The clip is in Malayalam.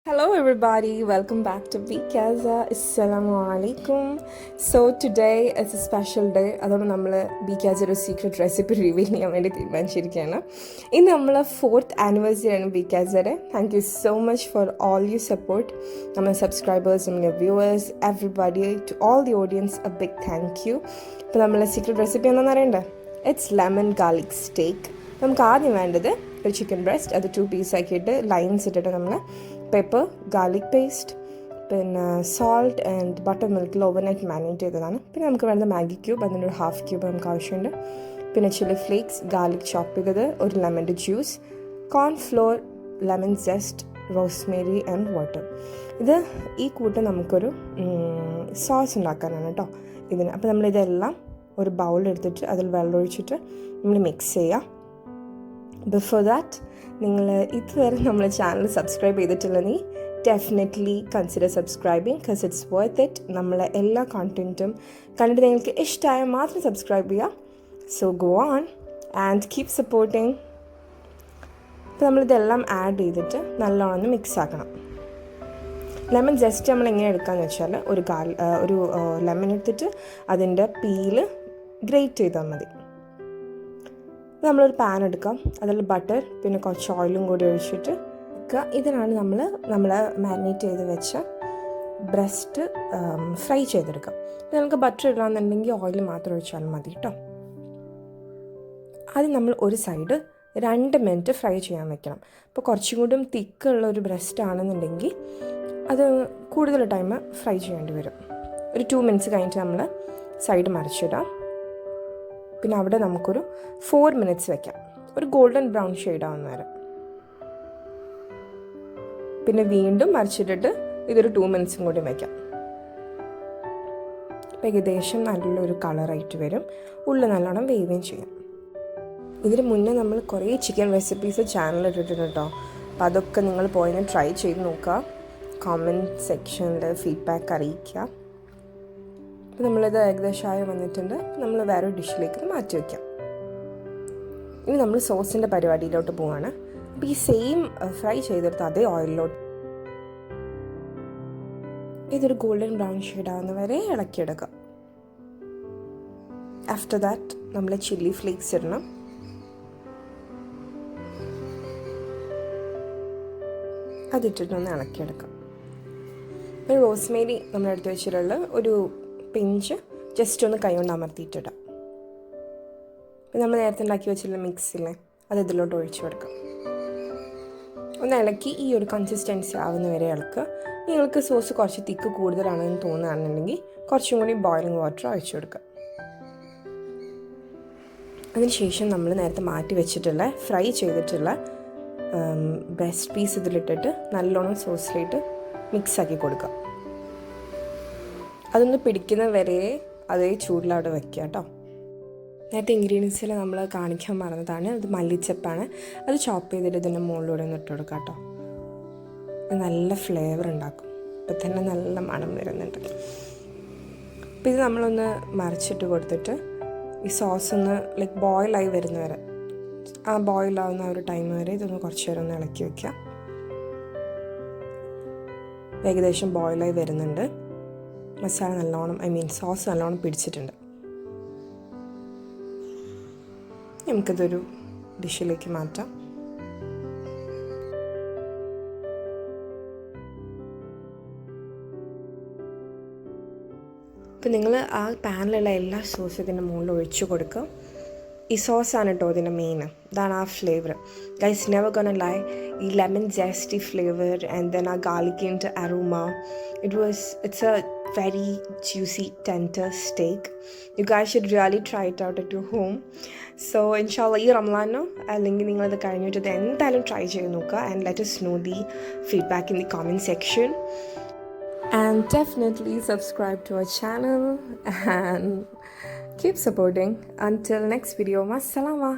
Hello everybody, welcome back to Bikaza. Assalamu alaikum. So today is a special day. അതുകൊണ്ട് നമ്മൾ ബിക്കാസയുടെ സീക്രട്ട് റെസിപ്പി റിവീൽ ചെയ്യാൻ വേണ്ടി തീരുമാനിച്ചിരിക്കുകയാണ്. ഇന്ന് നമ്മൾ 4th ആനിവേഴ്സറി ആണ് ബിക്കാസയുടെ. Thank you so much for all you support. നമ്മുടെ സബ്സ്ക്രൈബേഴ്സ്, നമ്മുടെ viewers, everybody, to all the audience a big thank you. ഇപ്പോൾ നമ്മളെ സീക്രട്ട് റെസിപ്പി എന്താണെന്ന് അറിയണ്ടേ? It's lemon garlic steak. നമുക്ക് ആദ്യം വേണ്ടത് ഒരു ചിക്കൻ ബ്രസ്റ്റ്, അത് 2 പീസാക്കിയിട്ട് ലൈൻസ് ഇട്ടിട്ട് നമ്മൾ പെപ്പർ, ഗാർലിക് പേസ്റ്റ്, പിന്നെ സോൾട്ട് ആൻഡ് ബട്ടർ മിൽക്കിൽ ഓവർനൈറ്റ് മാരിനേറ്റ് ചെയ്തതാണ്. പിന്നെ നമുക്ക് വേണ്ട മാഗി ക്യൂബ്, അതിൻ്റെ ഒരു 1/2 ക്യൂബ് നമുക്ക് ആവശ്യമുണ്ട്. പിന്നെ ചില്ലി ഫ്ലേക്സ്, ഗാർലിക് ചോപ്പ് ചെയ്തത്, ഒരു ലെമൻ്റെ juice, cornflour, lemon zest, rosemary and water. ഈ കൂട്ടം നമുക്കൊരു സോസ് ഉണ്ടാക്കാനാണ് കേട്ടോ ഇതിന്. അപ്പോൾ നമ്മളിതെല്ലാം ഒരു ബൗളെടുത്തിട്ട് അതിൽ വെള്ളം ഒഴിച്ചിട്ട് നമ്മൾ മിക്സ് ചെയ്യാം. ബിഫോർ ദാറ്റ്, നിങ്ങൾ ഇതുവരെ നമ്മളെ ചാനൽ സബ്സ്ക്രൈബ് ചെയ്തിട്ടില്ലെങ്കിൽ definitely consider subscribing, because it's worth it. നമ്മളെ എല്ലാ കോണ്ടൻറ്റും കണ്ടിട്ട് നിങ്ങൾക്ക് ഇഷ്ടമായാൽ മാത്രം സബ്സ്ക്രൈബ് ചെയ്യുക. So go on and keep supporting. അപ്പോൾ നമ്മളിതെല്ലാം ആഡ് ചെയ്തിട്ട് നല്ലോണം മിക്സ് ആക്കണം. ലെമൺ ജസ്റ്റ് നമ്മൾ എങ്ങനെ എടുക്കാമെന്ന് വെച്ചാൽ ഒരു ലെമൺ എടുത്തിട്ട് അതിൻ്റെ പീല് ഗ്രേറ്റ് ചെയ്താൽ മതി. നമ്മളൊരു പാൻ എടുക്കാം, അതിൽ ബട്ടർ പിന്നെ കുറച്ച് ഓയിലും കൂടി ഒഴിച്ചിട്ട് ഇതിനാണ് നമ്മൾ മാരിനേറ്റ് ചെയ്ത് വെച്ച ബ്രസ്റ്റ് ഫ്രൈ ചെയ്തെടുക്കാം. നമുക്ക് ബട്ടർ ഇടാമെന്നുണ്ടെങ്കിൽ ഓയിൽ മാത്രം ഒഴിച്ചാലും മതി കേട്ടോ. ആദ്യം നമ്മൾ ഒരു സൈഡ് 2 മിനിറ്റ് ഫ്രൈ ചെയ്യാൻ വെക്കണം. അപ്പോൾ കുറച്ചും കൂടി തിക്കുള്ള ഒരു ബ്രസ്റ്റ് ആണെന്നുണ്ടെങ്കിൽ അത് കൂടുതൽ ടൈം ഫ്രൈ ചെയ്യേണ്ടി വരും. ഒരു 2 മിനിറ്റ്സ് കഴിഞ്ഞിട്ട് നമ്മൾ സൈഡ് മറിച്ചിടാം. പിന്നെ അവിടെ നമുക്കൊരു 4 മിനിറ്റ്സ് വയ്ക്കാം, ഒരു ഗോൾഡൻ ബ്രൗൺ ഷെയ്ഡാവുന്ന വരെ. പിന്നെ വീണ്ടും മറിച്ചിട്ടിട്ട് ഇതൊരു 2 മിനിറ്റ്സും കൂടി വയ്ക്കാം. അപ്പം ഏകദേശം നല്ലൊരു കളറായിട്ട് വരും. ഉള്ളിൽ നല്ലോണം വേവുകയും ചെയ്യാം. ഇതിന് മുന്നേ നമ്മൾ കുറേ ചിക്കൻ റെസിപ്പീസ് ചാനലിൽ ഇട്ടിട്ടുണ്ട് കേട്ടോ. അപ്പോൾ അതൊക്കെ നിങ്ങൾ പോയി ട്രൈ ചെയ്ത് നോക്കുക. കമൻറ്റ് സെക്ഷനിൽ ഫീഡ്ബാക്ക് അറിയിക്കുക. അപ്പോൾ നമ്മളിത് ഏകദേശമായി വന്നിട്ടുണ്ട്. നമ്മൾ വേറൊരു ഡിഷിലേക്ക് മാറ്റി വയ്ക്കാം. ഇനി നമ്മൾ സോസിൻ്റെ പരിപാടിയിലോട്ട് പോവാണ്. അപ്പോൾ ഈ സെയിം ഫ്രൈ ചെയ്തെടുത്ത് അതേ ഓയിലിലോട്ട് ഇതൊരു ഗോൾഡൻ ബ്രൗൺ ഷെയ്ഡാവുന്ന വരെ ഇളക്കിയെടുക്കാം. ആഫ്റ്റർ ദാറ്റ് നമ്മൾ ചില്ലി ഫ്ലേക്സ് ഇടണം. അതിട്ടിട്ടൊന്ന് ഇളക്കിയെടുക്കാം. ഒരു റോസ്മേരി നമ്മളെടുത്ത് വെച്ചിട്ടുള്ള ഒരു പിഞ്ച് ജസ്റ്റ് ഒന്ന് കൈ കൊണ്ട് അമർത്തിയിട്ടിടാം. നമ്മൾ നേരത്തെ ഉണ്ടാക്കി വെച്ചിട്ടുള്ള മിക്സില്ലേ, അത് ഇതിലോട്ട് ഒഴിച്ചു കൊടുക്കാം. ഒന്ന് ഇളക്കി ഈ ഒരു കൺസിസ്റ്റൻസി ആവുന്ന വരെ ഇളക്കുക. നിങ്ങൾക്ക് സോസ് കുറച്ച് തിക്ക് കൂടുതലാണെന്ന് തോന്നുകയാണെന്നുണ്ടെങ്കിൽ കുറച്ചും കൂടി ബോയിലിംഗ് വാട്ടർ ഒഴിച്ചു കൊടുക്കുക. അതിനുശേഷം നമ്മൾ നേരത്തെ മാറ്റി വെച്ചിട്ടുള്ള ഫ്രൈ ചെയ്തിട്ടുള്ള ബ്രസ്റ്റ് പീസ് ഇതിലിട്ടിട്ട് നല്ലോണം സോസിലിട്ട് മിക്സാക്കി കൊടുക്കുക. അതൊന്ന് പിടിക്കുന്ന വരെ അതേ ചൂടിലവിടെ വയ്ക്കുക കേട്ടോ. നേരത്തെ ഇൻഗ്രീഡിയൻസിൽ നമ്മൾ കാണിക്കാൻ മറന്നതാണ്, അത് മല്ലിച്ചപ്പാണ്. അത് ചോപ്പ് ചെയ്തിട്ട് ഇതിൻ്റെ മുകളിലൂടെ ഒന്ന് ഇട്ട് കൊടുക്കുക കേട്ടോ. നല്ല ഫ്ലേവർ ഉണ്ടാക്കും. ഇപ്പം തന്നെ നല്ല മണം വരുന്നുണ്ട്. അപ്പോൾ ഇത് നമ്മളൊന്ന് മറിച്ചിട്ട് കൊടുത്തിട്ട് ഈ സോസ് ഒന്ന് ബോയിലായി വരുന്ന വരെ, ആ ബോയിലാവുന്ന ഒരു ടൈം വരെ ഇതൊന്ന് കുറച്ച് നേരം ഒന്ന് ഇളക്കി വയ്ക്കുക. ഏകദേശം ബോയിലായി വരുന്നുണ്ട്. മസാല നല്ലോണം സോസ് നല്ലോണം പിടിച്ചിട്ടുണ്ട്. നമുക്കിതൊരു ഡിഷിലേക്ക് മാറ്റാം. അപ്പോൾ നിങ്ങൾ ആ പാനിലുള്ള എല്ലാ സോസും ഇതിൻ്റെ മുകളിൽ ഒഴിച്ചു കൊടുക്കുക. ഈ സോസാണ് കേട്ടോ ഇതിൻ്റെ മെയിൻ. ഇതാണ് ആ flavour. Guys, never gonna lie, ഈ lemon zesty flavour and then ആ ഗാർലിക്കിൻ്റെ aroma, it's a very juicy tender steak. You guys should really try it out at your home. So inshallah ഈ റമളാനോ അല്ലെങ്കിൽ നിങ്ങളത് കഴിഞ്ഞിട്ട് ഇത് എന്തായാലും ട്രൈ ചെയ്ത് നോക്കുക. And let us know the feedback in the comment section. And definitely subscribe to our channel and keep supporting. Until next video, massalama.